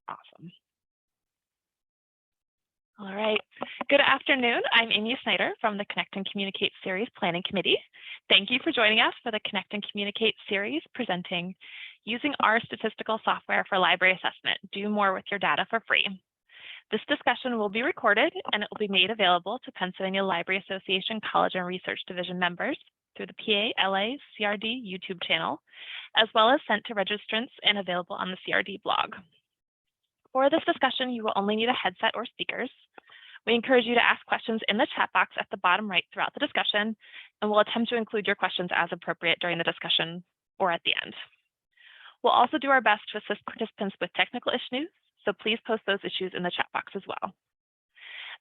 Awesome. All right. Good afternoon. I'm Amy Snyder from the Connect and Communicate Series Planning Committee. Thank you for joining us for the Connect and Communicate series presenting Using our Statistical Software for Library Assessment. Do more with your data for free. This discussion will be recorded and it will be made available to Pennsylvania Library Association College and Research Division members through the PA-LA CRD YouTube channel, as well as sent to registrants and available on the CRD blog. For this discussion, you will only need a headset or speakers. We encourage you to ask questions in the chat box at the bottom right throughout the discussion, and we'll attempt to include your questions as appropriate during the discussion or at the end. We'll also do our best to assist participants with technical issues, so please post those issues in the chat box as well.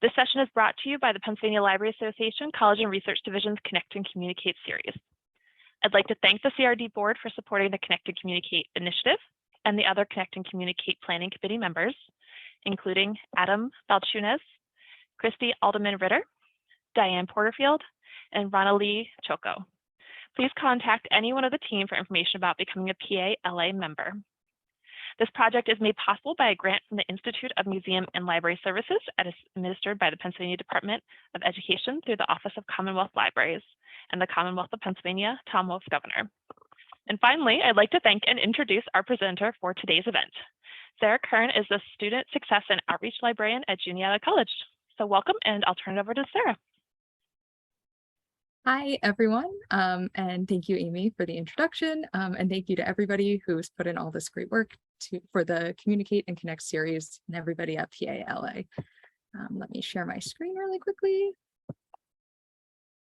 This session is brought to you by the Pennsylvania Library Association College and Research Division's Connect and Communicate series. I'd like to thank the CRD board for supporting the Connect and Communicate initiative and the other Connect and Communicate Planning Committee members, including Adam Balchunas, Christy Alderman-Ritter, Diane Porterfield, and Rana Lee Choco. Please contact anyone of the team for information about becoming a PA-LA member. This project is made possible by a grant from the Institute of Museum and Library Services administered by the Pennsylvania Department of Education through the Office of Commonwealth Libraries and the Commonwealth of Pennsylvania, Tom Wolf, Governor. And finally, I'd like to thank and introduce our presenter for today's event. Sarah Curran is the Student Success and Outreach Librarian at Juniata College. So welcome, and I'll turn it over to Sarah. Hi, everyone, and thank you, Amy, for the introduction, and thank you to everybody who's put in all this great work for the Communicate and Connect series and everybody at PA-LA. Let me share my screen really quickly.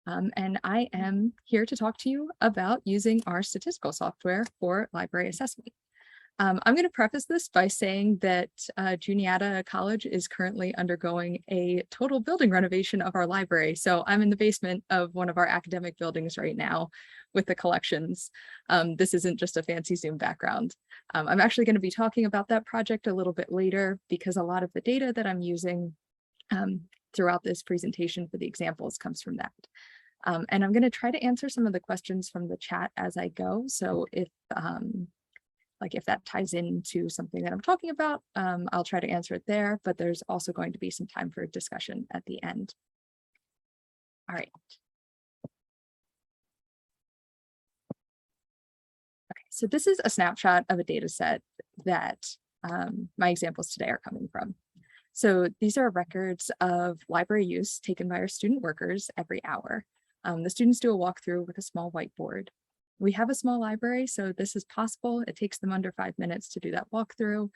And I am here to talk to you about using our statistical software for library assessment. I'm going to preface this by saying that Juniata College is currently undergoing a total building renovation of our library. So I'm in the basement of one of our academic buildings right now with the collections. This isn't just a fancy Zoom background. I'm actually going to be talking about that project a little bit later because a lot of the data that I'm using throughout this presentation for the examples comes from that. And I'm going to try to answer some of the questions from the chat as I go. So if that ties into something that I'm talking about, I'll try to answer it there, but there's also going to be some time for discussion at the end. All right. Okay, so this is a snapshot of a data set that my examples today are coming from. So these are records of library use taken by our student workers every hour. The students do a walkthrough with a small whiteboard. We have a small library, so this is possible. It takes them under 5 minutes to do that walkthrough.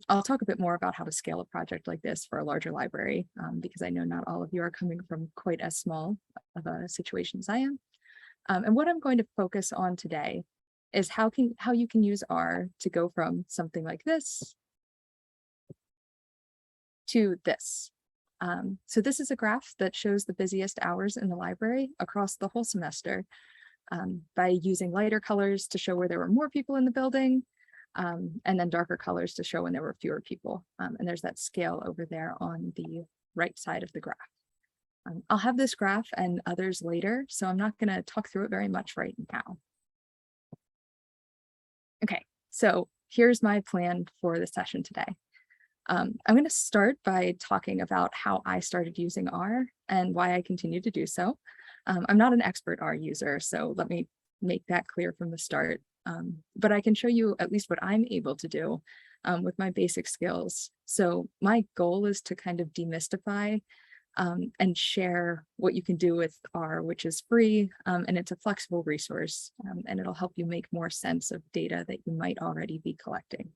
I'll talk a bit more about how to scale a project like this for a larger library, because I know not all of you are coming from quite as small of a situation as I am. And what I'm going to focus on today is how you can use R to go from something like this to this. So this is a graph that shows the busiest hours in the library across the whole semester. By using lighter colors to show where there were more people in the building, and then darker colors to show when there were fewer people. And there's that scale over there on the right side of the graph. I'll have this graph and others later, so I'm not going to talk through it very much right now. Okay, so here's my plan for the session today. I'm going to start by talking about how I started using R and why I continue to do so. I'm not an expert R user, so let me make that clear from the start. But I can show you at least what I'm able to do with my basic skills. So my goal is to kind of demystify and share what you can do with R, which is free, and it's a flexible resource, and it'll help you make more sense of data that you might already be collecting.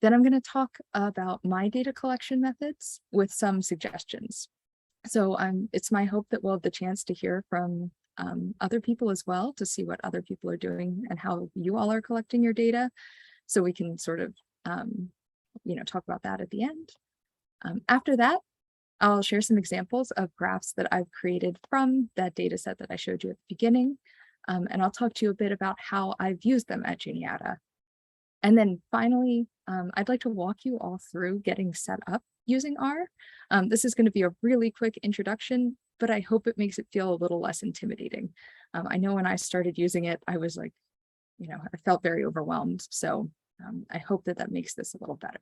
Then I'm going to talk about my data collection methods with some suggestions. So it's my hope that we'll have the chance to hear from other people as well to see what other people are doing and how you all are collecting your data. So we can sort of, talk about that at the end. After that, I'll share some examples of graphs that I've created from that data set that I showed you at the beginning. And I'll talk to you a bit about how I've used them at Juniata. And then finally, I'd like to walk you all through getting set up using R. This is going to be a really quick introduction, but I hope it makes it feel a little less intimidating. I know when I started using it, I was like, I felt very overwhelmed. So I hope that that makes this a little better.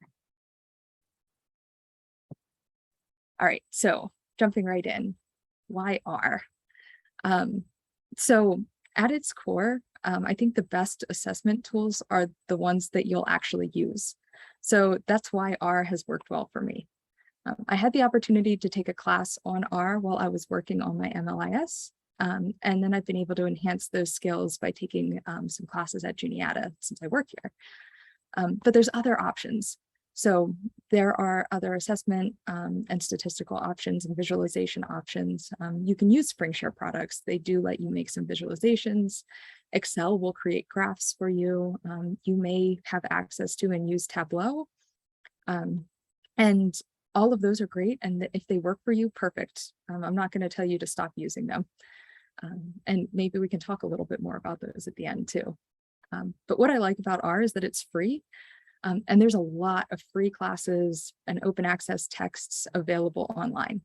All right, so jumping right in, why R? So at its core, I think the best assessment tools are the ones that you'll actually use. So that's why R has worked well for me. I had the opportunity to take a class on R while I was working on my MLIS. And then I've been able to enhance those skills by taking some classes at Juniata since I work here. But there's other options. So there are other assessment and statistical options and visualization options. You can use SpringShare products. They do let you make some visualizations. Excel will create graphs for you. You may have access to and use Tableau. And all of those are great. And if they work for you, perfect. I'm not going to tell you to stop using them. And maybe we can talk a little bit more about those at the end too. But what I like about R is that it's free. And there's a lot of free classes and open access texts available online.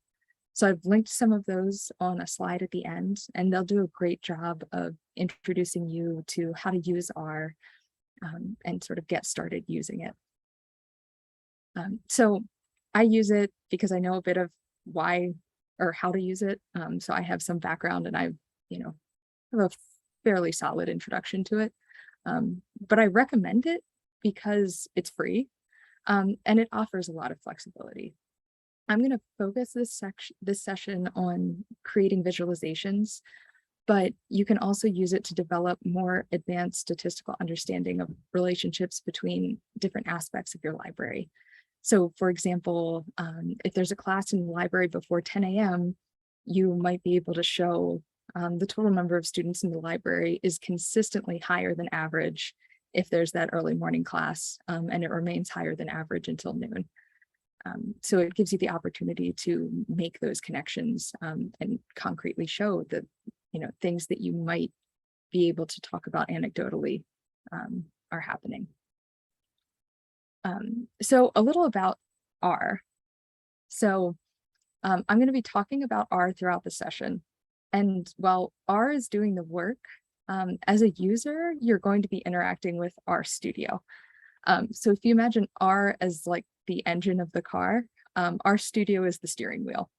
So I've linked some of those on a slide at the end, and they'll do a great job of introducing you to how to use R and sort of get started using it. So I use it because I know a bit of why or how to use it. So I have some background and I, have a fairly solid introduction to it. But I recommend it because it's free and it offers a lot of flexibility. I'm going to focus this session on creating visualizations, but you can also use it to develop more advanced statistical understanding of relationships between different aspects of your library. So for example, if there's a class in the library before 10 a.m., you might be able to show the total number of students in the library is consistently higher than average if there's that early morning class, and it remains higher than average until noon. So it gives you the opportunity to make those connections and concretely show that, things that you might be able to talk about anecdotally are happening. So a little about R. So I'm going to be talking about R throughout the session. And while R is doing the work, as a user, you're going to be interacting with R Studio. So if you imagine R as like the engine of the car, R Studio is the steering wheel.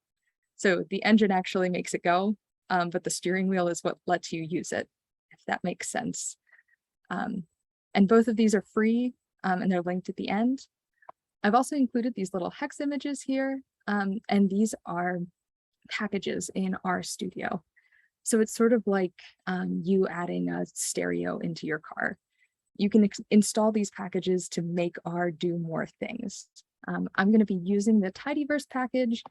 So the engine actually makes it go, but the steering wheel is what lets you use it, if that makes sense. And both of these are free and they're linked at the end. I've also included these little hex images here, and these are packages in R Studio. So it's sort of like you adding a stereo into your car. You can install these packages to make R do more things. I'm going to be using the Tidyverse package,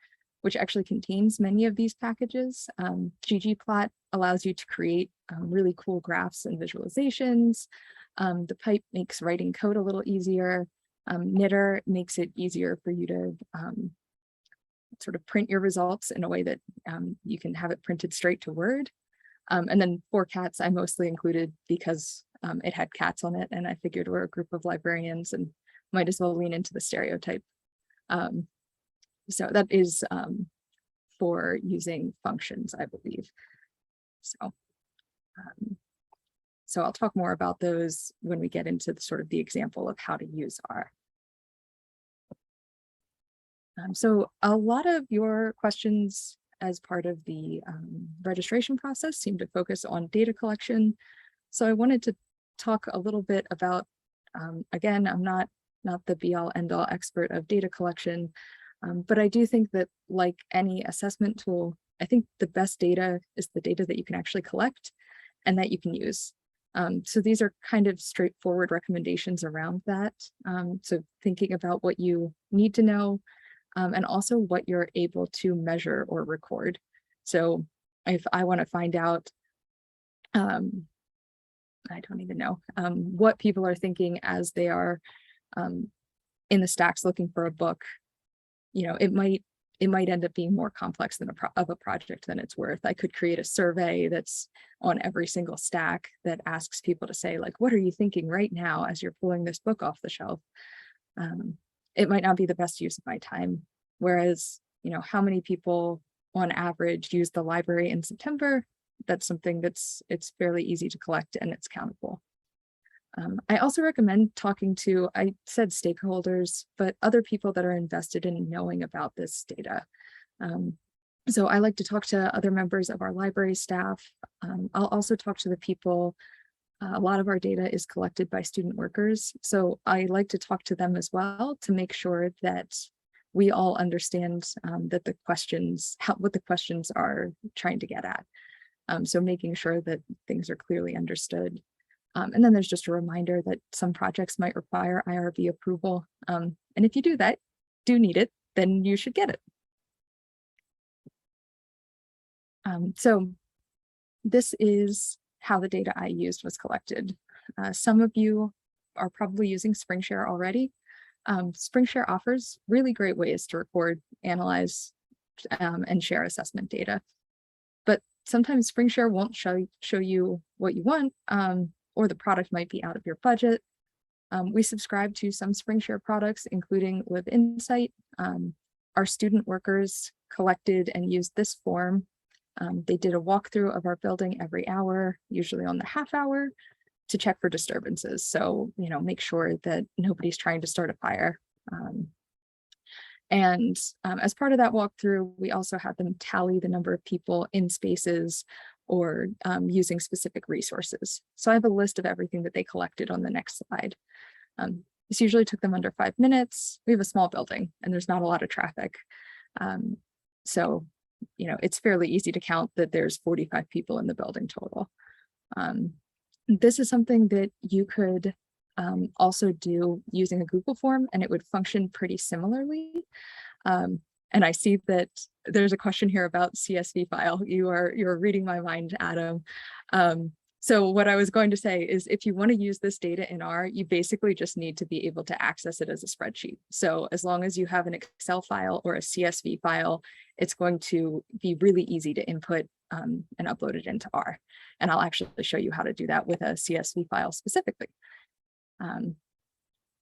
which actually contains many of these packages. ggplot allows you to create really cool graphs and visualizations. The pipe makes writing code a little easier. Knitter makes it easier for you to sort of print your results in a way that you can have it printed straight to Word. And then for cats, I mostly included because it had cats on it, and I figured we're a group of librarians and might as well lean into the stereotype. So that is for using functions, I believe. So I'll talk more about those when we get into the sort of the example of how to use R. So a lot of your questions as part of the registration process seem to focus on data collection. So I wanted to talk a little bit about, again, I'm not the be-all end-all expert of data collection, but I do think that like any assessment tool, I think the best data is the data that you can actually collect and that you can use. So these are kind of straightforward recommendations around that. So thinking about what you need to know, and also what you're able to measure or record. So if I want to find out, I don't even know, what people are thinking as they are in the stacks looking for a book, it might end up being more complex than a project than it's worth. I could create a survey that's on every single stack that asks people to say, like, what are you thinking right now as you're pulling this book off the shelf? It might not be the best use of my time. Whereas, how many people on average use the library in September? That's something it's fairly easy to collect and it's countable. I also recommend talking to, I said stakeholders, but other people that are invested in knowing about this data. So I like to talk to other members of our library staff. I'll also talk to the people. A lot of our data is collected by student workers. So I like to talk to them as well to make sure that we all understand that the questions, what the questions are trying to get at. So making sure that things are clearly understood. And then there's just a reminder that some projects might require IRB approval. And if you do need it, then you should get it. So this is how the data I used was collected. Some of you are probably using SpringShare already. SpringShare offers really great ways to record, analyze, and share assessment data. But sometimes SpringShare won't show you what you want, or the product might be out of your budget. We subscribe to some SpringShare products, including LibInsight. Our student workers collected and used this form. They did a walkthrough of our building every hour, usually on the half hour, to check for disturbances. So, make sure that nobody's trying to start a fire. And as part of that walkthrough, we also had them tally the number of people in spaces or using specific resources. So I have a list of everything that they collected on the next slide. This usually took them under 5 minutes. We have a small building and there's not a lot of traffic. So, it's fairly easy to count that there's 45 people in the building total. This is something that you could also do using a Google form, and it would function pretty similarly. And I see that there's a question here about CSV file. You're reading my mind, Adam. So what I was going to say is if you want to use this data in R, you basically just need to be able to access it as a spreadsheet. So as long as you have an Excel file or a CSV file, it's going to be really easy to input and upload it into R. And I'll actually show you how to do that with a CSV file specifically.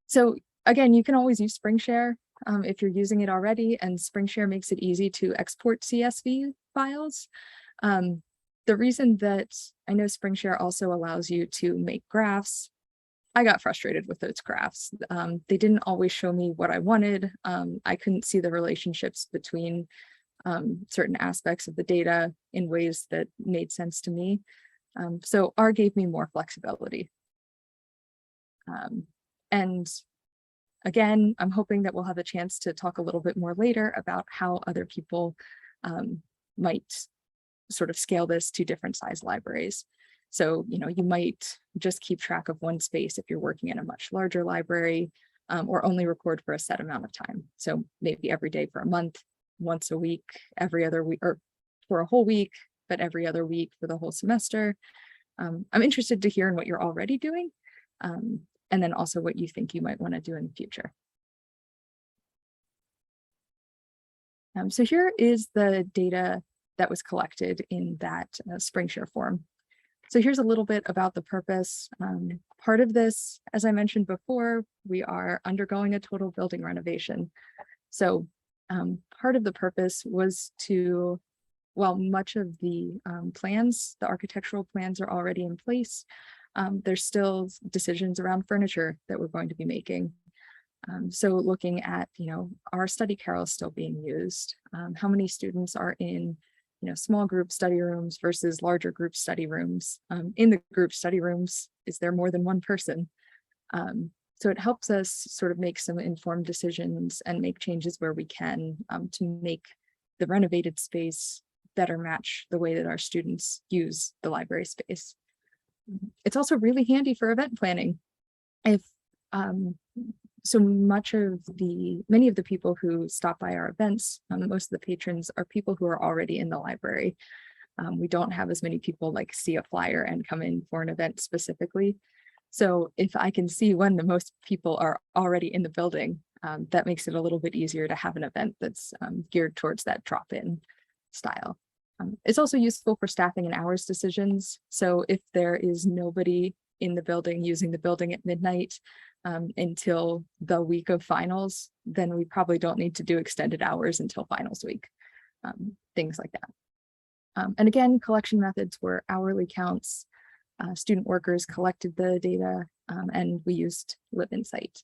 So again, you can always use SpringShare if you're using it already, and SpringShare makes it easy to export CSV files. The reason that I know SpringShare also allows you to make graphs, I got frustrated with those graphs. They didn't always show me what I wanted. I couldn't see the relationships between certain aspects of the data in ways that made sense to me. So R gave me more flexibility. And again, I'm hoping that we'll have a chance to talk a little bit more later about how other people might sort of scale this to different size libraries. So, you might just keep track of one space if you're working in a much larger library, or only record for a set amount of time. So maybe every day for a month, once a week, every other week, or for a whole week, but every other week for the whole semester. I'm interested to hear in what you're already doing, and then also what you think you might want to do in the future. So here is the data that was collected in that SpringShare form. So here's a little bit about the purpose. Part of this, as I mentioned before, we are undergoing a total building renovation. So part of the purpose was to, while much of the plans, the architectural plans are already in place, there's still decisions around furniture that we're going to be making. So looking at, our study carrels still being used, how many students are in small group study rooms versus larger group study rooms. In the group study rooms, is there more than one person? So it helps us sort of make some informed decisions and make changes where we can to make the renovated space better match the way that our students use the library space. It's also really handy for event planning. If so many of the people who stop by our events, most of the patrons are people who are already in the library. We don't have as many people like see a flyer and come in for an event specifically. So if I can see when the most people are already in the building, that makes it a little bit easier to have an event that's geared towards that drop-in style. It's also useful for staffing and hours decisions. So if there is nobody in the building using the building at midnight until the week of finals, then we probably don't need to do extended hours until finals week, things like that. And again, collection methods were hourly counts. student workers collected the data, and we used Live Insight.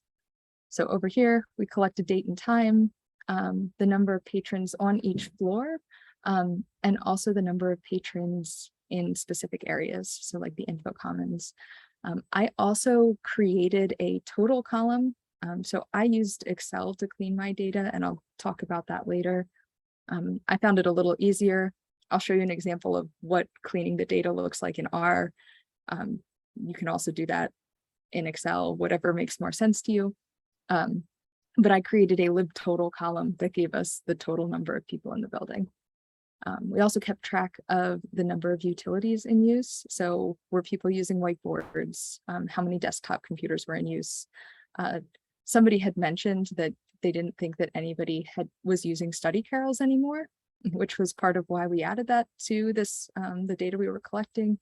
So over here, we collected date and time, the number of patrons on each floor, and also the number of patrons in specific areas, so like the info commons. I also created a total column. So I used Excel to clean my data, and I'll talk about that later. I found it a little easier. I'll show you an example of what cleaning the data looks like in R. You can also do that in Excel, whatever makes more sense to you. But I created a live total column that gave us the total number of people in the building. We also kept track of the number of utilities in use. So were people using whiteboards? How many desktop computers were in use? Somebody had mentioned that they didn't think that anybody was using study carrels anymore, which was part of why we added that to this, the data we were collecting,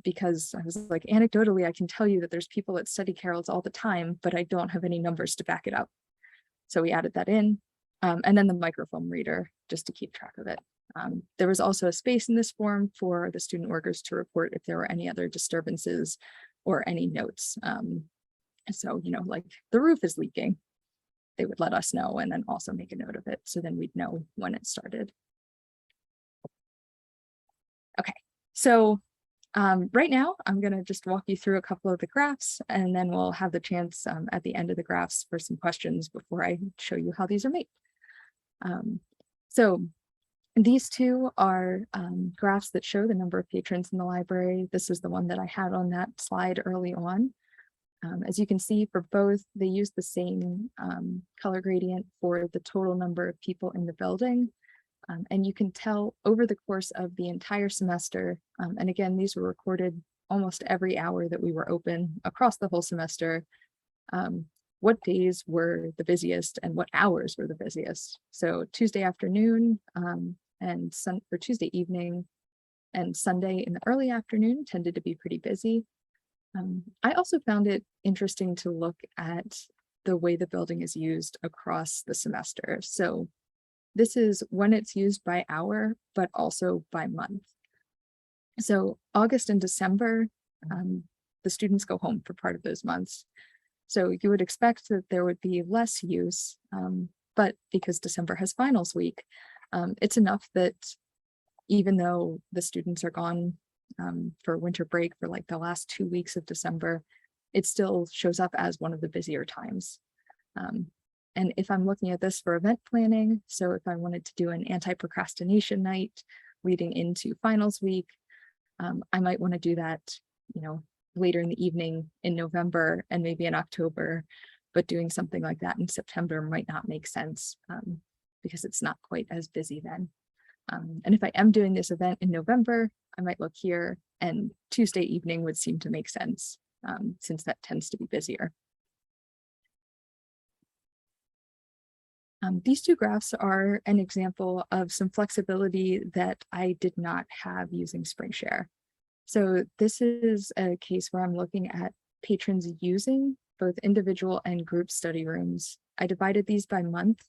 because I was like, anecdotally, I can tell you that there's people at study carrels all the time, but I don't have any numbers to back it up. So we added that in, and then the microfilm reader just to keep track of it. There was also a space in this form for the student workers to report if there were any other disturbances or any notes. So, you know, like the roof is leaking, they would let us know and then also make a note of it. So then we'd know when it started. Okay, so right now I'm going to just walk you through a couple of the graphs, and then we'll have the chance at the end of the graphs for some questions before I show you how these are made. So these two are graphs that show the number of patrons in the library. This is the one that I had on that slide early on. As you can see, for both, they use the same color gradient for the total number of people in the building. And you can tell over the course of the entire semester, and again, these were recorded almost every hour that we were open across the whole semester, what days were the busiest and what hours were the busiest. So Tuesday afternoon or Tuesday evening and Sunday in the early afternoon tended to be pretty busy. I also found it interesting to look at the way the building is used across the semester. So this is when it's used by hour, but also by month. So August and December, the students go home for part of those months. So you would expect that there would be less use, but because December has finals week, it's enough that even though the students are gone for winter break for like the last 2 weeks of December, it still shows up as one of the busier times. And if I'm looking at this for event planning, so if I wanted to do an anti-procrastination night leading into finals week, I might want to do that, you know, later in the evening in November and maybe in October, but doing something like that in September might not make sense because it's not quite as busy then. And if I am doing this event in November, I might look here, and Tuesday evening would seem to make sense since that tends to be busier. These two graphs are an example of some flexibility that I did not have using SpringShare. So this is a case where I'm looking at patrons using both individual and group study rooms. I divided these by month,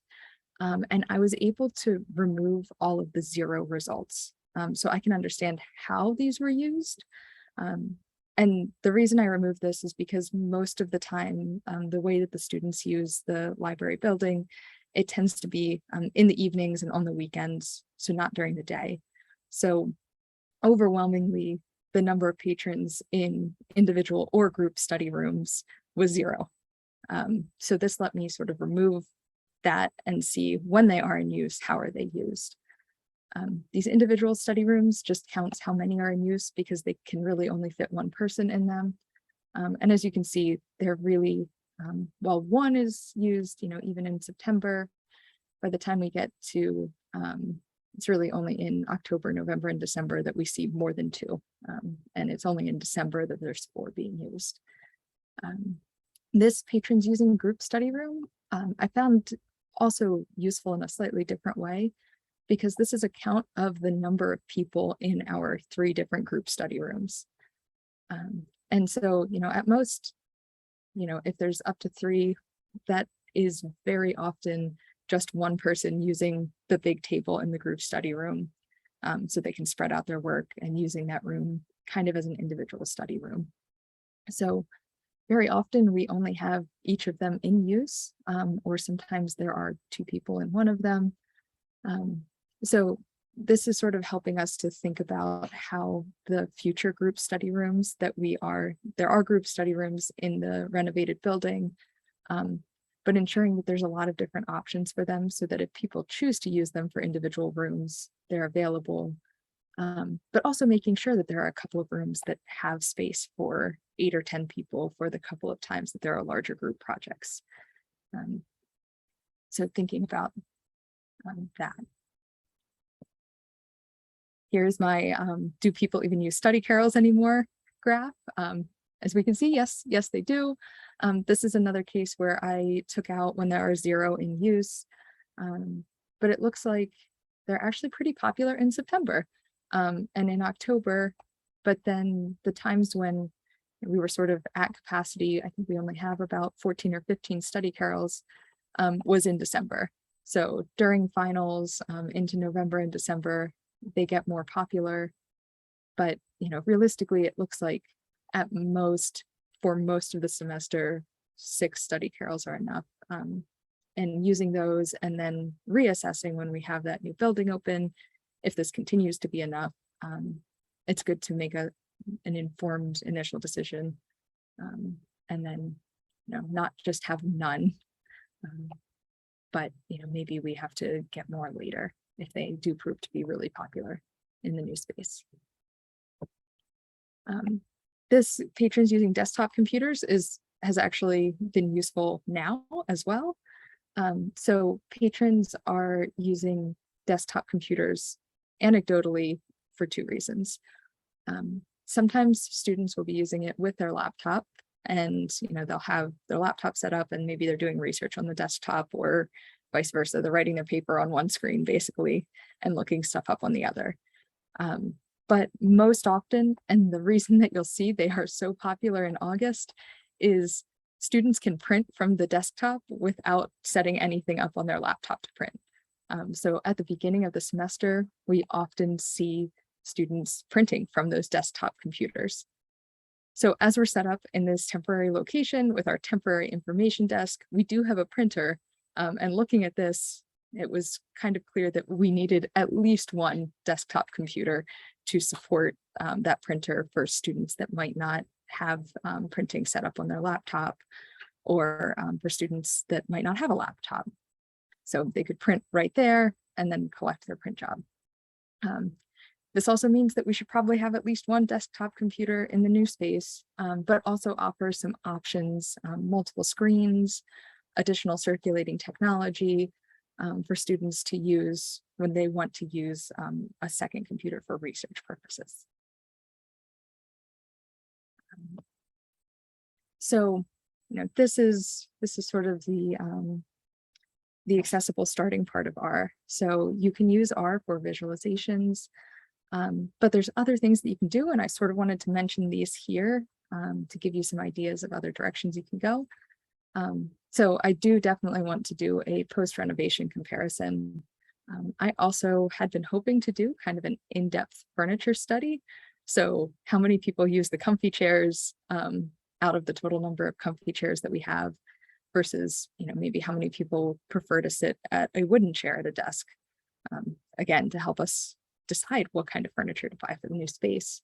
and I was able to remove all of the 0 results. So I can understand how these were used. And the reason I removed this is because most of the time, the way that the students use the library building, it tends to be in the evenings and on the weekends, so not during the day. So overwhelmingly, the number of patrons in individual or group study rooms was 0. So this let me sort of remove that and see when they are in use, how are they used. These individual study rooms just counts how many are in use because they can really only fit 1 person in them. And as you can see, they're really, while 1 is used, you know, even in September, by the time we get to, it's really only in October, November, and December that we see more than 2. And it's only in December that there's 4 being used. This patrons using group study room, I found also useful in a slightly different way, because this is a count of the number of people in our 3 different group study rooms. And so, you know, at most, you know, if there's up to 3, that is very often just 1 person using the big table in the group study room, so they can spread out their work and using that room kind of as an individual study room. So very often we only have each of them in use, or sometimes there are two people in one of them. So this is sort of helping us to think about how the future group study rooms there are group study rooms in the renovated building, but ensuring that there's a lot of different options for them so that if people choose to use them for individual rooms, they're available. But also making sure that there are a couple of rooms that have space for 8 or 10 people for the couple of times that there are larger group projects. So thinking about that. Here's my do people even use study carrels anymore graph. As we can see, yes, they do. This is another case where I took out when there are 0 in use, but it looks like they're actually pretty popular in September and in October. But then the times when we were sort of at capacity, I think we only have about 14 or 15 study carrels, was in December. So during finals into November and December, they get more popular. But realistically, it looks like at most, for most of the semester, 6 study carrels are enough. And using those and then reassessing when we have that new building open, if this continues to be enough, it's good to make an informed initial decision, and then not just have none, but maybe we have to get more later if they do prove to be really popular in the new space. This patrons using desktop computers has actually been useful now as well. So patrons are using desktop computers anecdotally for 2 reasons. Sometimes students will be using it with their laptop, and they'll have their laptop set up and maybe they're doing research on the desktop, or vice versa. They're writing their paper on one screen basically and looking stuff up on the other. But most often, and the reason that you'll see they are so popular in August, is students can print from the desktop without setting anything up on their laptop to print. So at the beginning of the semester, we often see students printing from those desktop computers. So as we're set up in this temporary location with our temporary information desk, we do have a printer. And looking at this, it was kind of clear that we needed at least one desktop computer to support that printer for students that might not have printing set up on their laptop, or for students that might not have a laptop. So they could print right there and then collect their print job. This also means that we should probably have at least one desktop computer in the new space, but also offer some options, multiple screens, additional circulating technology for students to use when they want to use a second computer for research purposes. So, this is sort of the accessible starting part of R. So you can use R for visualizations, but there's other things that you can do, and I sort of wanted to mention these here to give you some ideas of other directions you can go. So I do definitely want to do a post-renovation comparison. I also had been hoping to do kind of an in-depth furniture study. So how many people use the comfy chairs out of the total number of comfy chairs that we have, versus maybe how many people prefer to sit at a wooden chair at a desk, again, to help us decide what kind of furniture to buy for the new space.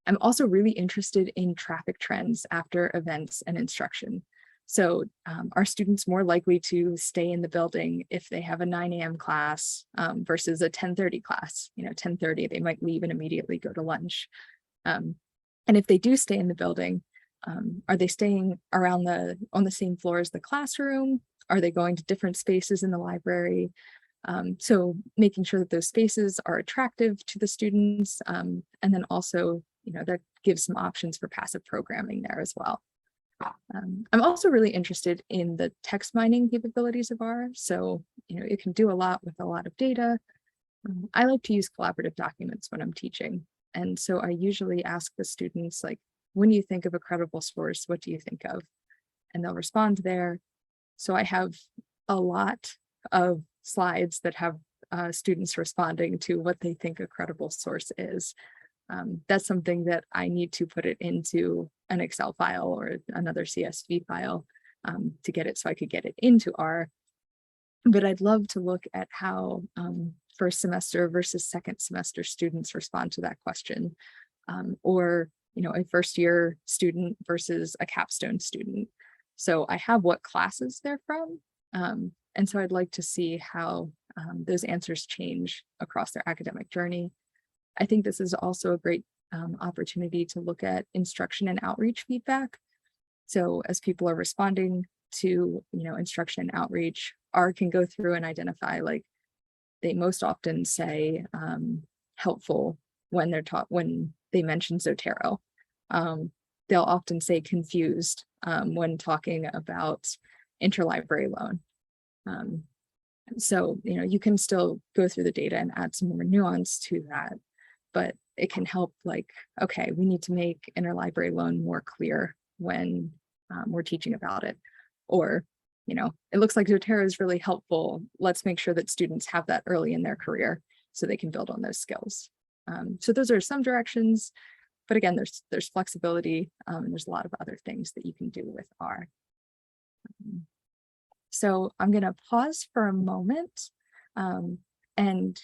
I'm also really interested in traffic trends after events and instruction. So are students more likely to stay in the building if they have a 9 a.m. class versus a 10:30 class? 10:30, they might leave and immediately go to lunch. And if they do stay in the building, are they staying around on the same floor as the classroom? Are they going to different spaces in the library? So making sure that those spaces are attractive to the students, and then also, that gives some options for passive programming there as well. I'm also really interested in the text mining capabilities of R. So, it can do a lot with a lot of data. I like to use collaborative documents when I'm teaching. And so I usually ask the students, like, when you think of a credible source, what do you think of? And they'll respond there. So I have a lot of slides that have students responding to what they think a credible source is. That's something that I need to put it into an Excel file or another CSV file to get it so I could get it into R. But I'd love to look at how first semester versus second semester students respond to that question, or a first year student versus a capstone student. So I have what classes they're from, and so I'd like to see how those answers change across their academic journey. I think this is also a great opportunity to look at instruction and outreach feedback. So as people are responding to instruction and outreach, R can go through and identify, like, they most often say helpful when they're taught, when they mention Zotero. They'll often say confused when talking about interlibrary loan. So you can still go through the data and add some more nuance to that, but it can help, like, okay, we need to make interlibrary loan more clear when we're teaching about it. Or, it looks like Zotero is really helpful. Let's make sure that students have that early in their career so they can build on those skills. So those are some directions, but again, there's flexibility and there's a lot of other things that you can do with R. So I'm going to pause for a moment and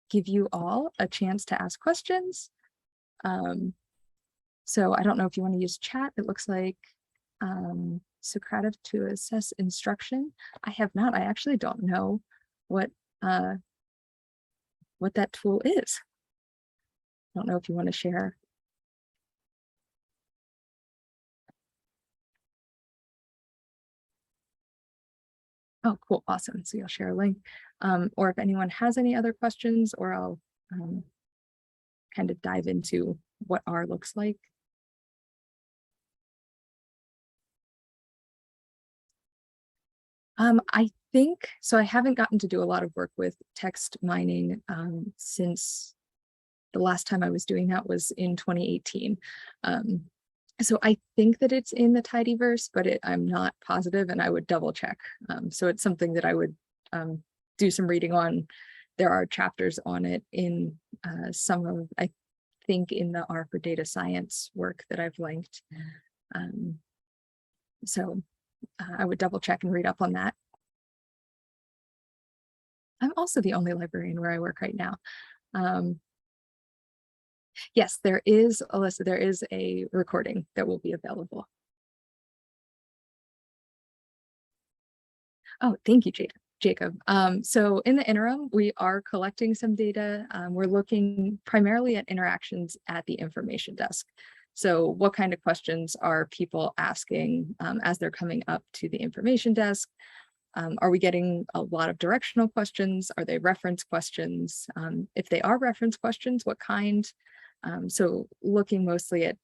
give you all a chance to ask questions. So I don't know if you want to use chat. It looks like Socrative to assess instruction. I have not. I actually don't know what that tool is. I don't know if you want to share. Oh, cool. Awesome. So you'll share a link. Or if anyone has any other questions, or I'll kind of dive into what R looks like. I think so. I haven't gotten to do a lot of work with text mining since the last time I was doing that was in 2018. So I think that it's in the Tidyverse, but I'm not positive, and I would double check. So it's something that I would do some reading on. There are chapters on it in some of, I think, in the R for Data Science work that I've linked. So I would double check and read up on that. I'm also the only librarian where I work right now. Yes, there is, Alyssa, there is a recording that will be available. Oh, thank you, Jacob. So in the interim, we are collecting some data. We're looking primarily at interactions at the information desk. So what kind of questions are people asking as they're coming up to the information desk? Are we getting a lot of directional questions? Are they reference questions? If they are reference questions, what kind? So looking mostly at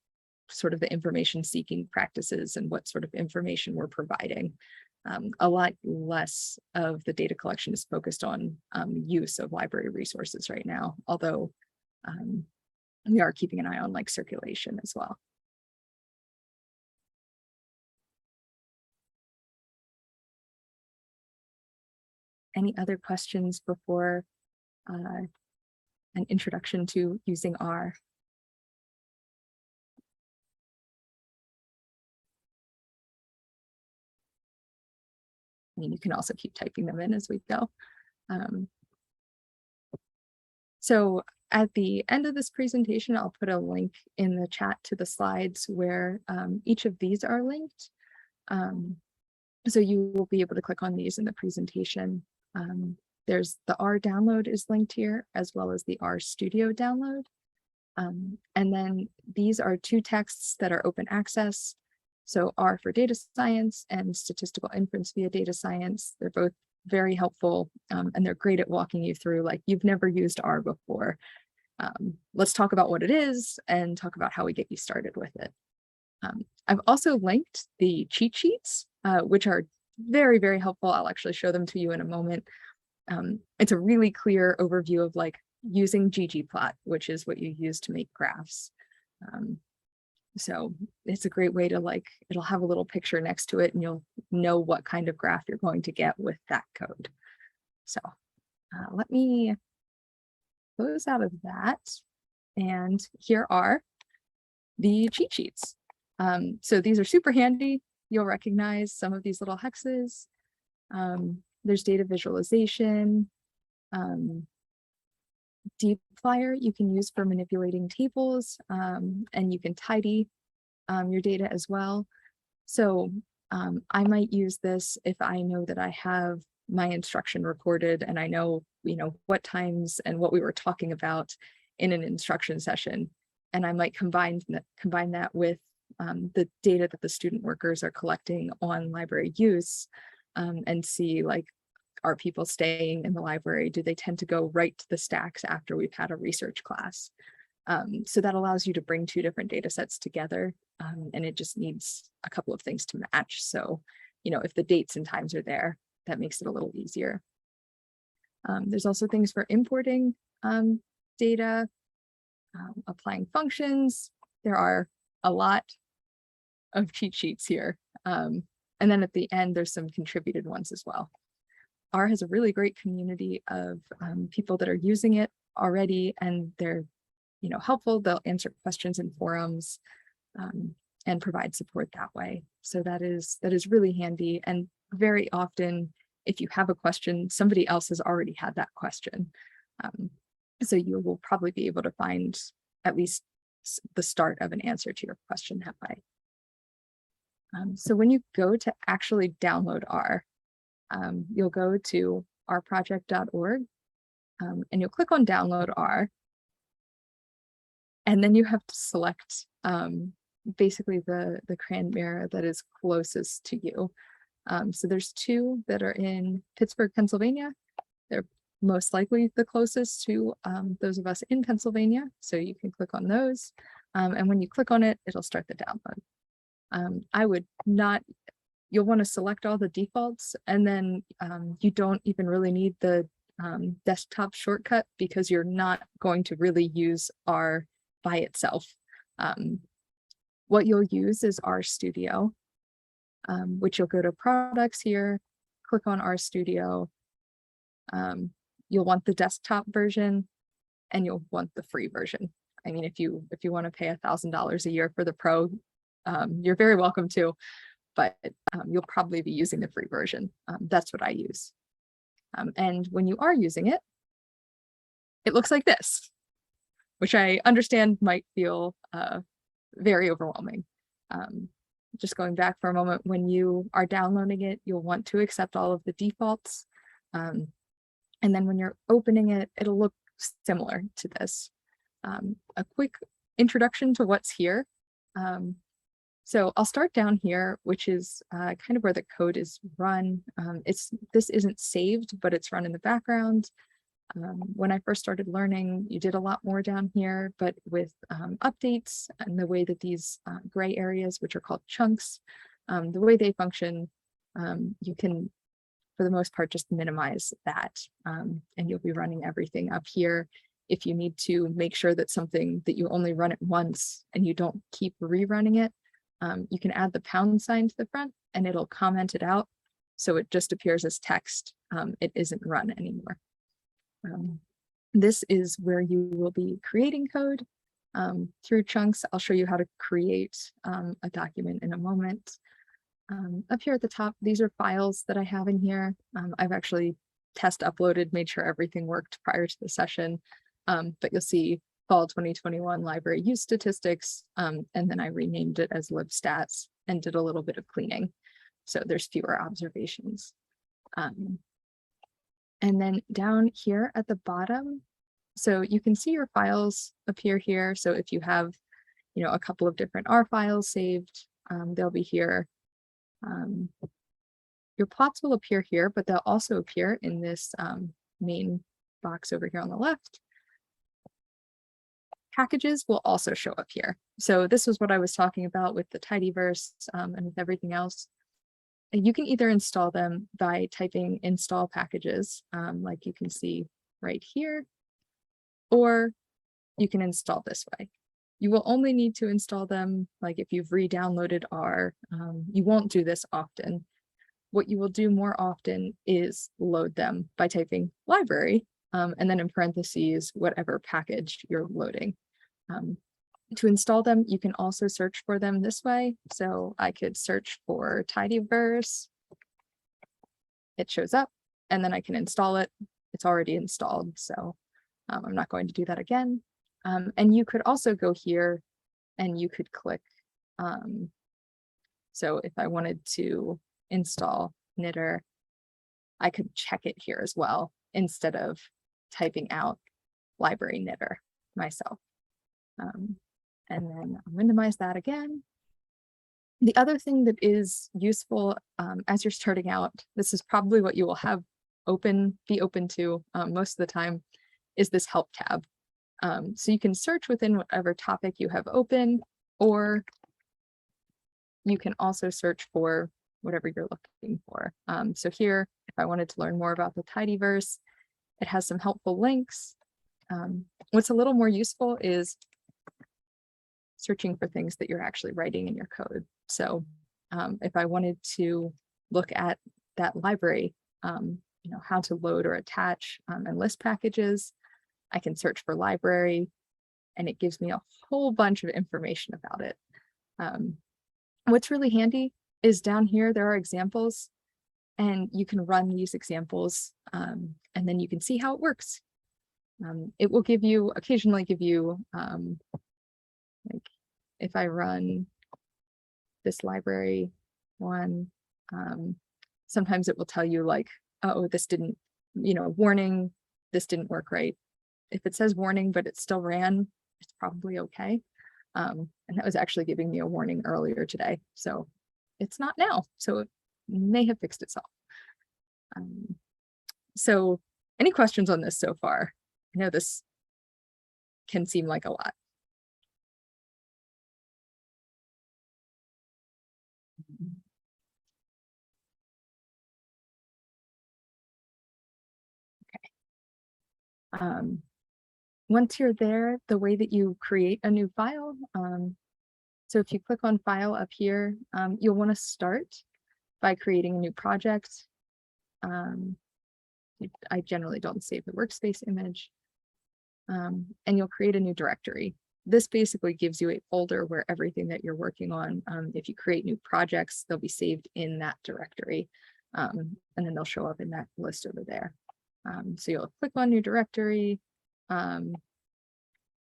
sort of the information seeking practices and what sort of information we're providing. A lot less of the data collection is focused on use of library resources right now, although we are keeping an eye on like circulation as well. Any other questions before an introduction to using R? I mean, you can also keep typing them in as we go. So at the end of this presentation, I'll put a link in the chat to the slides where each of these are linked. So you will be able to click on these in the presentation. There's the R download is linked here, as well as the R Studio download. And then these are two texts that are open access. So R for data science and statistical inference via data science. They're both very helpful and they're great at walking you through, like, you've never used R before. Let's talk about what it is and talk about how we get you started with it. I've also linked the cheat sheets, which are very, very helpful. I'll actually show them to you in a moment. It's a really clear overview of like using ggplot, which is what you use to make graphs. So it's a great way to, like, it'll have a little picture next to it and you'll know what kind of graph you're going to get with that code. So let me close out of that. And here are the cheat sheets. So these are super handy. You'll recognize some of these little hexes. There's data visualization, dplyr you can use for manipulating tables, and you can tidy your data as well. So I might use this if I know that I have my instruction recorded and I know, what times and what we were talking about in an instruction session. And I might combine that with the data that the student workers are collecting on library use, and see, like, are people staying in the library? Do they tend to go right to the stacks after we've had a research class? So that allows you to bring two different data sets together, and it just needs a couple of things to match. So, if the dates and times are there, that makes it a little easier. There's also things for importing data, applying functions. There are a lot of cheat sheets here. And then at the end, there's some contributed ones as well. R has a really great community of people that are using it already, and they're helpful. They'll answer questions in forums and provide support that way. So that is really handy. And very often, if you have a question, somebody else has already had that question. So you will probably be able to find at least the start of an answer to your question that way. So when you go to actually download R, you'll go to rproject.org, and you'll click on download R. And then you have to select basically the Cranberry that is closest to you. So there's two that are in Pittsburgh, Pennsylvania. They're most likely the closest to those of us in Pennsylvania. So you can click on those. And when you click on it, it'll start the download. You'll want to select all the defaults, and then you don't even really need the desktop shortcut, because you're not going to really use R by itself. What you'll use is RStudio, which you'll go to products here, click on RStudio. You'll want the desktop version, and you'll want the free version. I mean, if you want to pay $1,000 a year for the pro, you're very welcome to, but you'll probably be using the free version. That's what I use. And when you are using it, it looks like this, which I understand might feel very overwhelming. Just going back for a moment, when you are downloading it, you'll want to accept all of the defaults. And then when you're opening it, it'll look similar to this. A quick introduction to what's here. So I'll start down here, which is kind of where the code is run. This isn't saved, but it's run in the background. When I first started learning, you did a lot more down here, but with updates and the way that these gray areas, which are called chunks, the way they function, you can, for the most part, just minimize that. And you'll be running everything up here. If you need to make sure that something that you only run it once and you don't keep rerunning it, you can add the pound sign to the front and it'll comment it out. So it just appears as text. It isn't run anymore. This is where you will be creating code through chunks. I'll show you how to create a document in a moment. Up here at the top, these are files that I have in here. I've actually test uploaded, made sure everything worked prior to the session. But you'll see fall 2021 library use statistics, and then I renamed it as libstats and did a little bit of cleaning. So there's fewer observations. And then down here at the bottom, so you can see your files appear here. So if you have, a couple of different R files saved, they'll be here. Your plots will appear here, but they'll also appear in this main box over here on the left. Packages will also show up here. So this was what I was talking about with the tidyverse and with everything else. And you can either install them by typing install packages, like you can see right here, or you can install this way. You will only need to install them, like if you've re-downloaded R, you won't do this often. What you will do more often is load them by typing library, and then in parentheses, whatever package you're loading. To install them, you can also search for them this way. So I could search for tidyverse. It shows up, and then I can install it. It's already installed, so I'm not going to do that again. And you could also go here and you could click. So if I wanted to install knitter, I could check it here as well instead of typing out library knitter myself. And then I'll minimize that again. The other thing that is useful as you're starting out, this is probably what you will have be open to most of the time, is this help tab. So you can search within whatever topic you have open, or you can also search for whatever you're looking for. So here, if I wanted to learn more about the tidyverse, it has some helpful links. What's a little more useful is searching for things that you're actually writing in your code. So if I wanted to look at that library, how to load or attach and list packages, I can search for library, and it gives me a whole bunch of information about it. What's really handy is down here, there are examples, and you can run these examples, and then you can see how it works. It will occasionally give you, like if I run this library one, sometimes it will tell you like, oh, this didn't, warning, this didn't work right. If it says warning, but it still ran, it's probably okay. And that was actually giving me a warning earlier today. So it's not now. So it may have fixed itself. So any questions on this so far? I know this can seem like a lot. Okay. Once you're there, the way that you create a new file, so if you click on file up here, you'll want to start by creating a new project. I generally don't save the workspace image, and you'll create a new directory. This basically gives you a folder where everything that you're working on, if you create new projects, they'll be saved in that directory, and then they'll show up in that list over there. So you'll click on your directory, and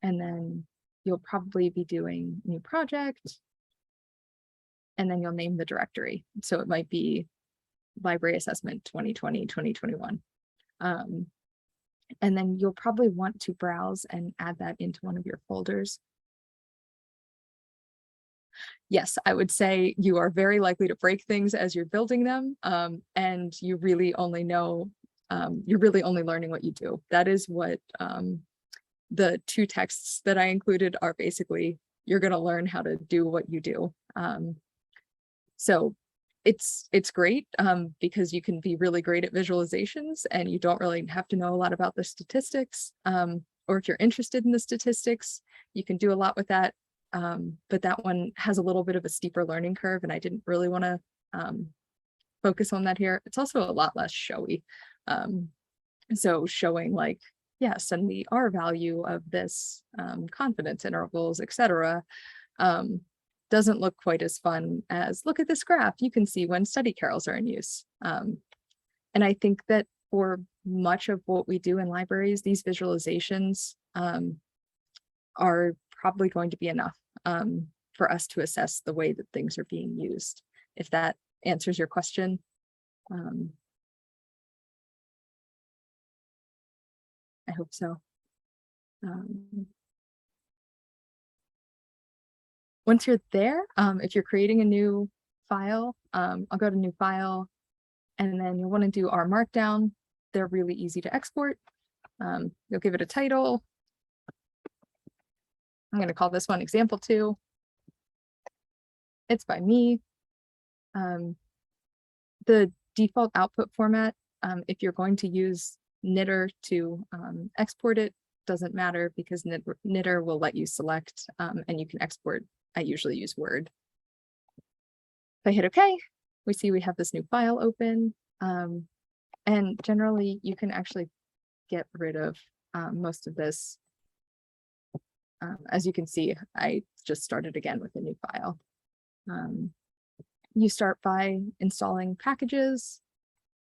then you'll probably be doing new project, and then you'll name the directory. So it might be library assessment 2020, 2021. And then you'll probably want to browse and add that into one of your folders. Yes, I would say you are very likely to break things as you're building them, and you really only know, you're really only learning what you do. That is what the two texts that I included are basically, you're going to learn how to do what you do. So it's great because you can be really great at visualizations and you don't really have to know a lot about the statistics. Or if you're interested in the statistics, you can do a lot with that. But that one has a little bit of a steeper learning curve, and I didn't really want to focus on that here. It's also a lot less showy. So showing like, yes, and the R value of this, confidence intervals, etc., doesn't look quite as fun as, look at this graph, you can see when study carrels are in use. And I think that for much of what we do in libraries, these visualizations are probably going to be enough for us to assess the way that things are being used. If that answers your question. I hope so. Once you're there, if you're creating a new file, I'll go to new file, and then you'll want to do R Markdown. They're really easy to export. You'll give it a title. I'm going to call this one example 2. It's by me. The default output format, if you're going to use Knitter to export it, doesn't matter because Knitter will let you select and you can export. I usually use Word. If I hit OK, we see we have this new file open. And generally, you can actually get rid of most of this As you can see, I just started again with a new file. You start by installing packages.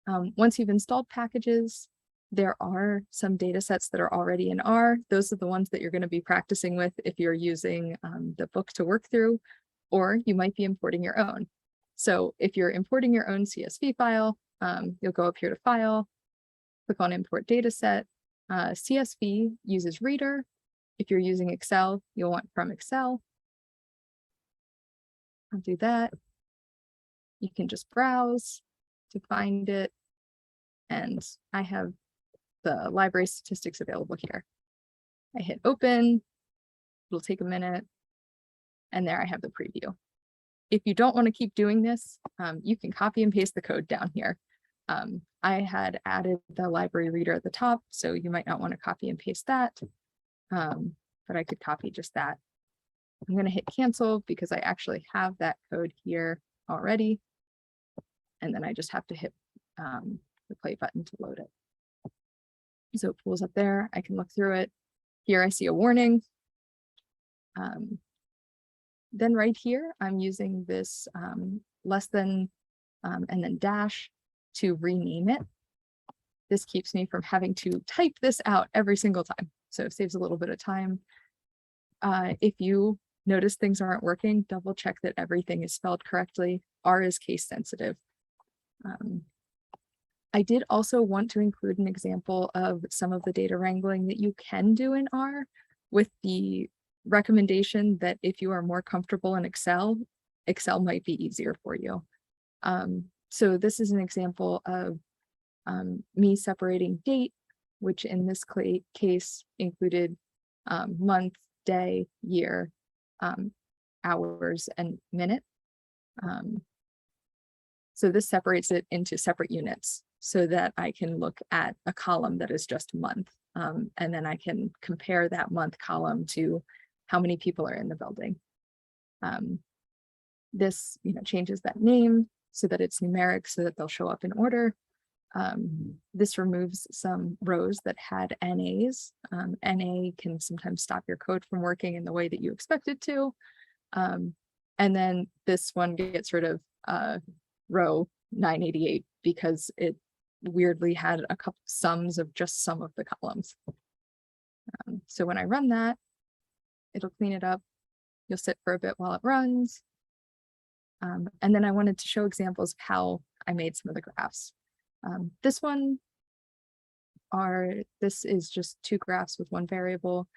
Once you've installed packages, there are some data sets that are already in R. Those are the ones that you're going to be practicing with if you're using the book to work through, or you might be importing your own. So if you're importing your own CSV file, you'll go up here to File, click on Import Dataset. CSV uses Reader. If you're using Excel, you'll want from Excel. I'll do that. You can just browse to find it. And I have the library statistics available here. I hit open, it'll take a minute, and there I have the preview. If you don't want to keep doing this, you can copy and paste the code down here. I had added the library reader at the top, so you might not want to copy and paste that, but I could copy just that. I'm going to hit cancel because I actually have that code here already, and then I just have to hit the play button to load it. So it pulls up there. I can look through it. Here I see a warning. Then right here, I'm using this less than and then dash to rename it. This keeps me from having to type this out every single time. So it saves a little bit of time. If you notice things aren't working, double check that everything is spelled correctly. R is case sensitive. I did also want to include an example of some of the data wrangling that you can do in R, with the recommendation that if you are more comfortable in Excel, Excel might be easier for you. So this is an example of me separating date, which in this case included month, day, year, hours, and minute. So this separates it into separate units so that I can look at a column that is just month. And then I can compare that month column to how many people are in the building. This changes that name so that it's numeric, so that they'll show up in order. This removes some rows that had NAs. NA can sometimes stop your code from working in the way that you expect it to. And then this one gets rid of row 988 because it weirdly had a couple sums of just some of the columns. So when I run that, it'll clean it up. You'll sit for a bit while it runs. And then I wanted to show examples of how I made some of the graphs. This is just two graphs with one variable.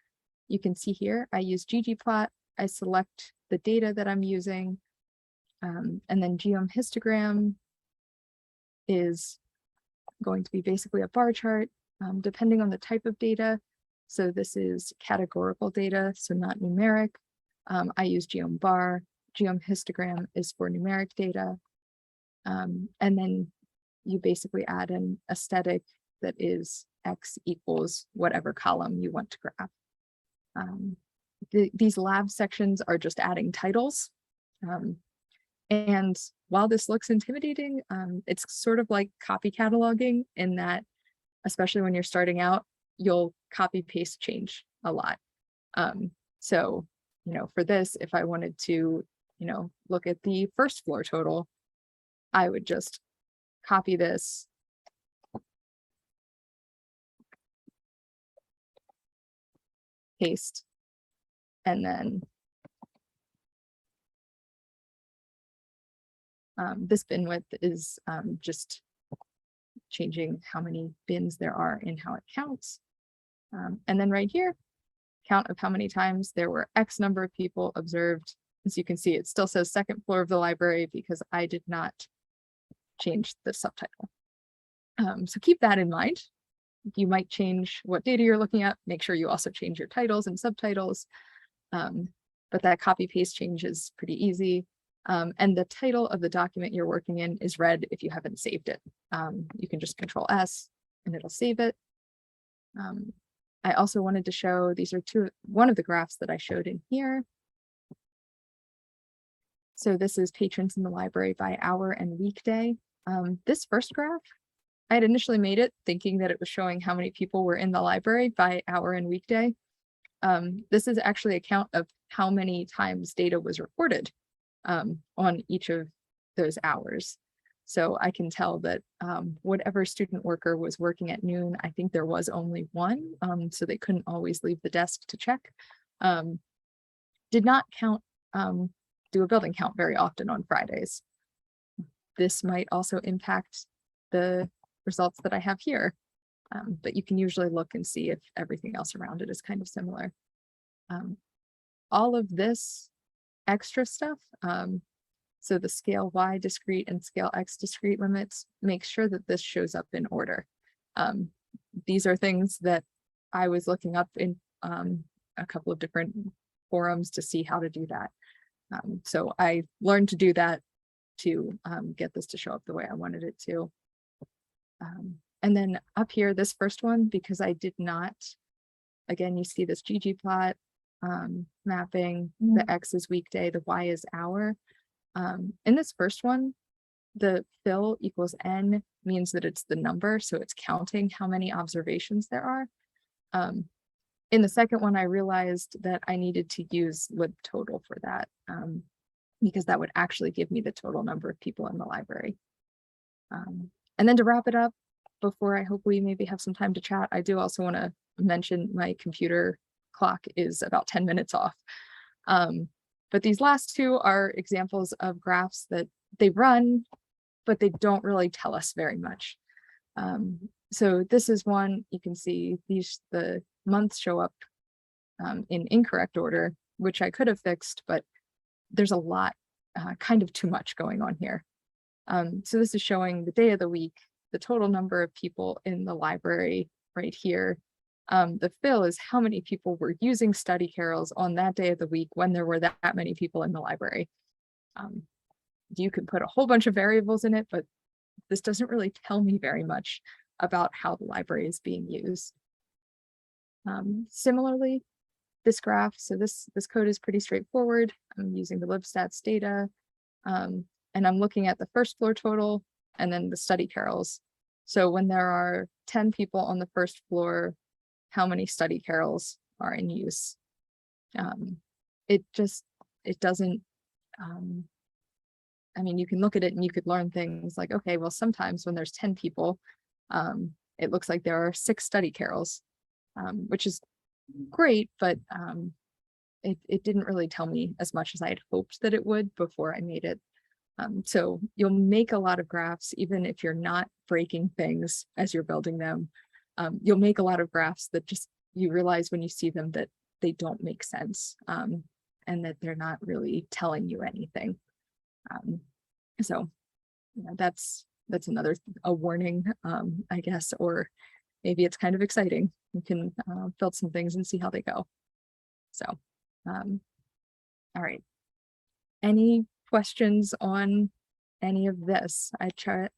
You can see here, I use ggplot. I select the data that I'm using. And then geom histogram is going to be basically a bar chart, depending on the type of data. So this is categorical data, so not numeric. I use geom bar. Geom histogram is for numeric data. And then you basically add an aesthetic that is X equals whatever column you want to graph. These lab sections are just adding titles. And while this looks intimidating, it's sort of like copy cataloging in that, especially when you're starting out, you'll copy paste change a lot. So, for this, if I wanted to, look at the first floor total, I would just copy this. Paste, and then this bin width is just changing how many bins there are and how it counts. And then right here, count of how many times there were X number of people observed. As you can see, it still says second floor of the library because I did not change the subtitle. So keep that in mind. You might change what data you're looking at. Make sure you also change your titles and subtitles. But that copy paste change is pretty easy. And the title of the document you're working in is red if you haven't saved it. You can just Control S and it'll save it. I also wanted to show, these are one of the graphs that I showed in here. So this is patrons in the library by hour and weekday. This first graph, I had initially made it thinking that it was showing how many people were in the library by hour and weekday. This is actually a count of how many times data was reported on each of those hours. So I can tell that whatever student worker was working at noon, I think there was only one, so they couldn't always leave the desk to check. Did not count, do a building count very often on Fridays. This might also impact the results that I have here, but you can usually look and see if everything else around it is kind of similar. All of this extra stuff, so the scale Y discrete and scale X discrete limits, make sure that this shows up in order. These are things that I was looking up in a couple of different forums to see how to do that. So I learned to do that to get this to show up the way I wanted it to. And then up here, this first one, because I did not, again, you see this ggplot mapping, the X is weekday, the Y is hour. In this first one, the fill equals N means that it's the number, so it's counting how many observations there are. In the second one, I realized that I needed to use libtotal for that, because that would actually give me the total number of people in the library. And then to wrap it up, before I hope we maybe have some time to chat, I do also want to mention my computer clock is about 10 minutes off. But these last two are examples of graphs that they run, but they don't really tell us very much. So this is one, you can see the months show up in incorrect order, which I could have fixed, but there's a lot, kind of too much going on here. So this is showing the day of the week, the total number of people in the library right here. The fill is how many people were using study carrels on that day of the week when there were that many people in the library. You could put a whole bunch of variables in it, but this doesn't really tell me very much about how the library is being used. Similarly, this graph, so this code is pretty straightforward. I'm using the libstats data, and I'm looking at the first floor total and then the study carrels. So when there are 10 people on the first floor, how many study carrels are in use? It doesn't, I mean, you can look at it and you could learn things like, okay, well, sometimes when there's 10 people, it looks like there are 6 study carrels, which is great, but it didn't really tell me as much as I had hoped that it would before I made it. So you'll make a lot of graphs, even if you're not breaking things as you're building them. You'll make a lot of graphs that just you realize when you see them that they don't make sense, and that they're not really telling you anything. So that's another a warning, I guess, or maybe it's kind of exciting. You can build some things and see how they go. So, all right. Any questions on any of this? I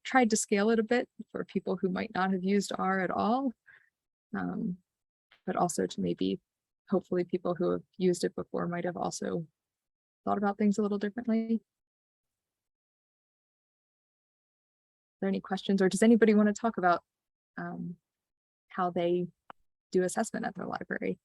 tried to scale it a bit for people who might not have used R at all, but also to maybe, hopefully people who have used it before might have also thought about things a little differently. Are there any questions, or does anybody want to talk about how they do assessment at their library?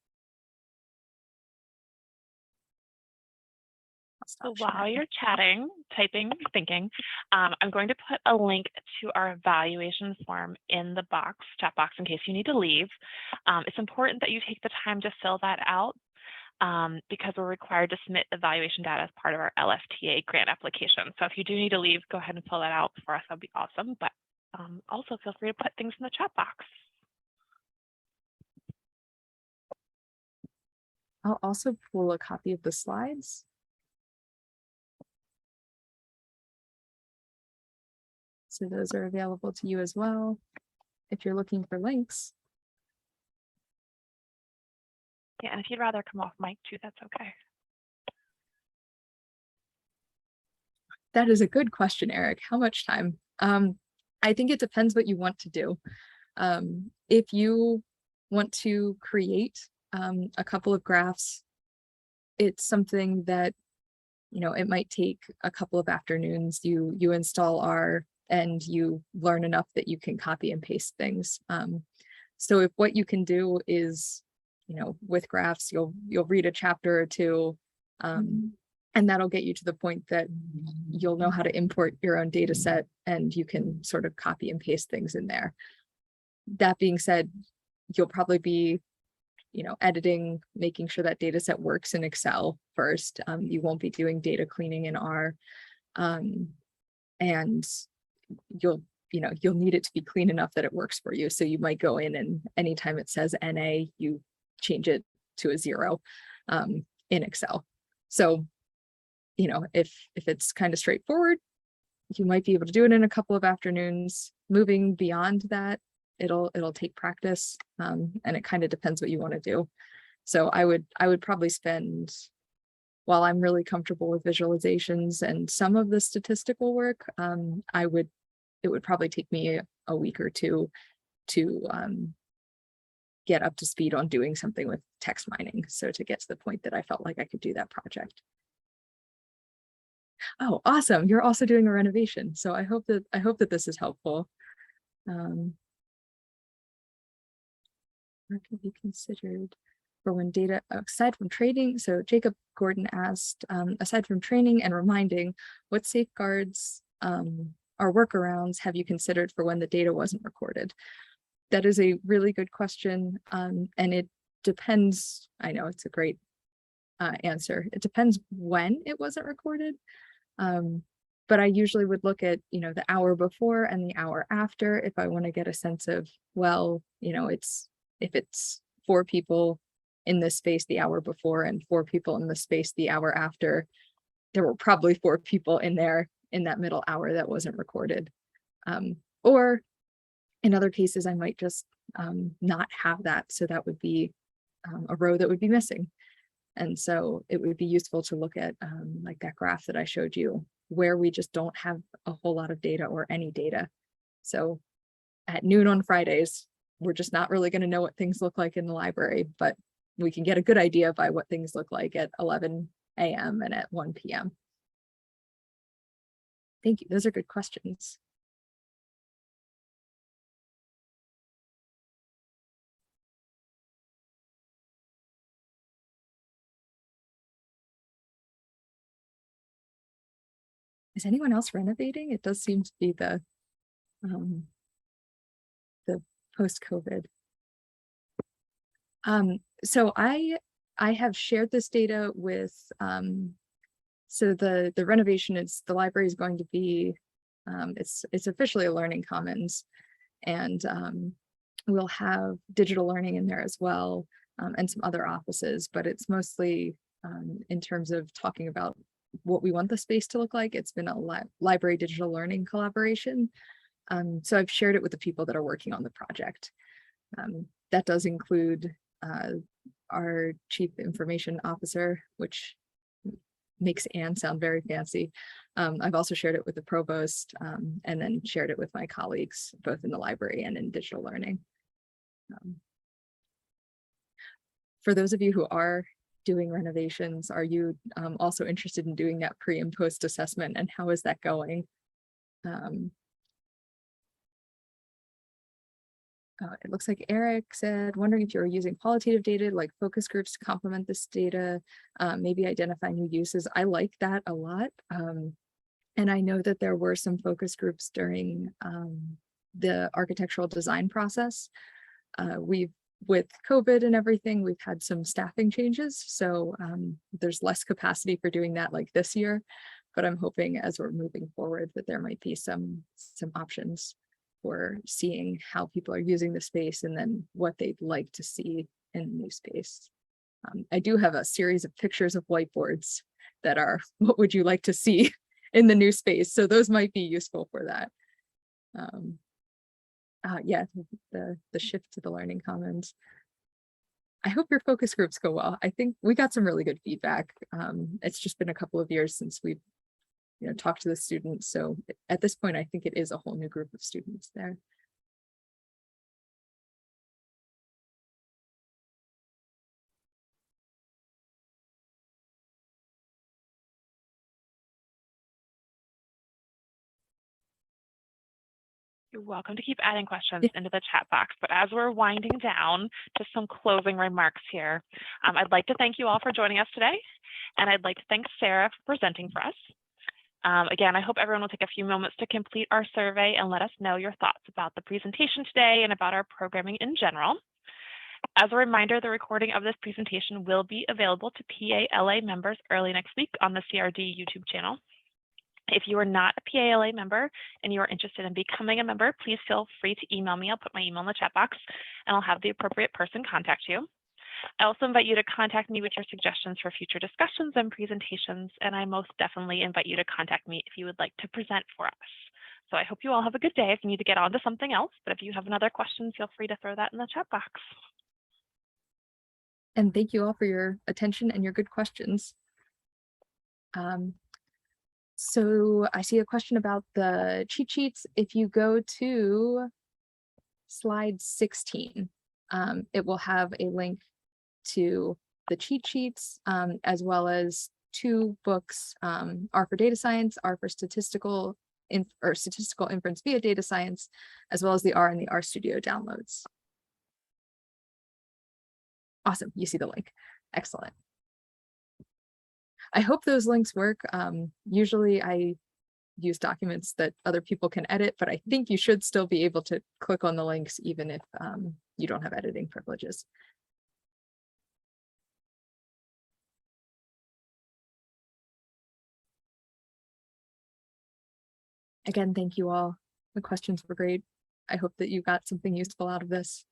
So while you're chatting, typing, thinking, I'm going to put a link to our evaluation form in the chat box in case you need to leave. It's important that you take the time to fill that out because we're required to submit evaluation data as part of our LFTA grant application. So if you do need to leave, go ahead and fill that out for us. That'd be awesome. But also feel free to put things in the chat box. I'll also pull a copy of the slides. So those are available to you as well, if you're looking for links. Yeah, and if you'd rather come off mic too, that's okay. That is a good question, Eric. How much time? I think it depends what you want to do. If you want to create a couple of graphs, it's something that, it might take a couple of afternoons. You install R and you learn enough that you can copy and paste things. So if what you can do is with graphs, you'll read a chapter or two, and that'll get you to the point that you'll know how to import your own data set and you can sort of copy and paste things in there. That being said, you'll probably be editing, making sure that data set works in Excel first. You won't be doing data cleaning in R, and you'll need it to be clean enough that it works for you. So you might go in and anytime it says NA, you change it to a 0 in Excel. So, if it's kind of straightforward, you might be able to do it in a couple of afternoons. Moving beyond that, it'll take practice, and it kind of depends what you want to do. So I would probably spend, while I'm really comfortable with visualizations and some of the statistical work, it would probably take me a week or two to get up to speed on doing something with text mining. So to get to the point that I felt like I could do that project. Oh, awesome. You're also doing a renovation. So I hope that this is helpful. What can be considered for when data, aside from training? So Jacob Gordon asked, aside from training and reminding, what safeguards or workarounds have you considered for when the data wasn't recorded? That is a really good question. And it depends. I know it's a great answer. It depends when it wasn't recorded. But I usually would look at, the hour before and the hour after if I want to get a sense of, well, if it's 4 people in this space the hour before and 4 people in the space the hour after, there were probably 4 people in there in that middle hour that wasn't recorded. Or in other cases, I might just not have that. So that would be a row that would be missing. And so it would be useful to look at like that graph that I showed you, where we just don't have a whole lot of data or any data. So at noon on Fridays, we're just not really going to know what things look like in the library, but we can get a good idea by what things look like at 11 a.m. and at 1 p.m. Thank you. Those are good questions. Is anyone else renovating? It does seem to be the post-COVID. So I have shared this data with, so the renovation is, the library is going to be, it's officially a learning commons, and we'll have digital learning in there as well, and some other offices, but it's mostly in terms of talking about what we want the space to look like. It's been a library digital learning collaboration. So I've shared it with the people that are working on the project. That does include our chief information officer, which makes Anne sound very fancy. I've also shared it with the provost, and then shared it with my colleagues, both in the library and in digital learning. For those of you who are doing renovations, are you also interested in doing that pre and post assessment, and how is that going? It looks like Eric said, wondering if you're using qualitative data like focus groups to complement this data, maybe identify new uses. I like that a lot. And I know that there were some focus groups during the architectural design process. With COVID and everything, we've had some staffing changes. So there's less capacity for doing that like this year, but I'm hoping as we're moving forward that there might be some options for seeing how people are using the space and then what they'd like to see in the new space. I do have a series of pictures of whiteboards that are, what would you like to see in the new space? So those might be useful for that. Yeah, the shift to the learning commons. I hope your focus groups go well. I think we got some really good feedback. It's just been a couple of years since we've talked to the students. So at this point, I think it is a whole new group of students there. You're welcome to keep adding questions into the chat box, but as we're winding down, just some closing remarks here. I'd like to thank you all for joining us today, and I'd like to thank Sarah for presenting for us. Again, I hope everyone will take a few moments to complete our survey and let us know your thoughts about the presentation today and about our programming in general. As a reminder, the recording of this presentation will be available to PALA members early next week on the CRD YouTube channel. If you are not a PALA member and you are interested in becoming a member, please feel free to email me. I'll put my email in the chat box and I'll have the appropriate person contact you. I also invite you to contact me with your suggestions for future discussions and presentations, and I most definitely invite you to contact me if you would like to present for us. So I hope you all have a good day. If you need to get on to something else, but if you have another question, feel free to throw that in the chat box. And thank you all for your attention and your good questions. So I see a question about the cheat sheets. If you go to slide 16, it will have a link to the cheat sheets, as well as 2 books, R for data science, R for statistical inference via data science, as well as the R and the RStudio downloads. Awesome, you see the link. Excellent. I hope those links work. Usually I use documents that other people can edit, but I think you should still be able to click on the links even if you don't have editing privileges. Again, thank you all. The questions were great. I hope that you got something useful out of this.